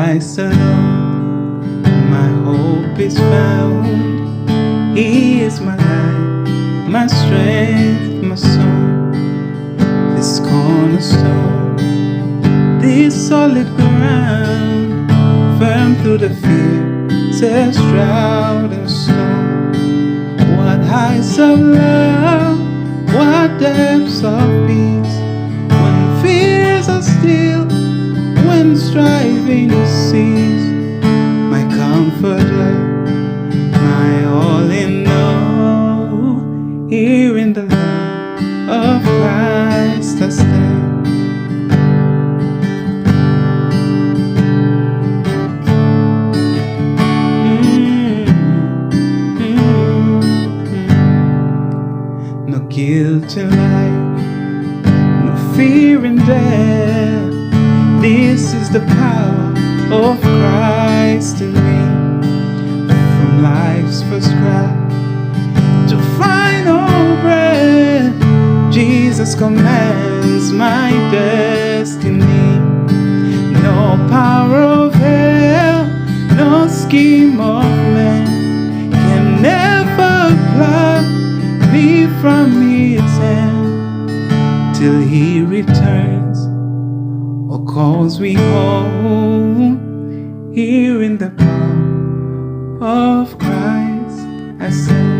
Christ alone, my hope is found. He is my life, my strength, my song. This cornerstone, this solid ground, firm through the fiercest drought and storm. What heights of love, what depths of peace, when fears are still, when striving cease. My comforter, my all in all, here in the love of Christ I stand. No guilt in life, no fear in death. This is the power of Christ in me. From life's first cry to final breath, Jesus commands my destiny. No power of hell, no scheme of man can ever pluck me from his hand till he returns or calls me home. Here in the power of Christ I stand.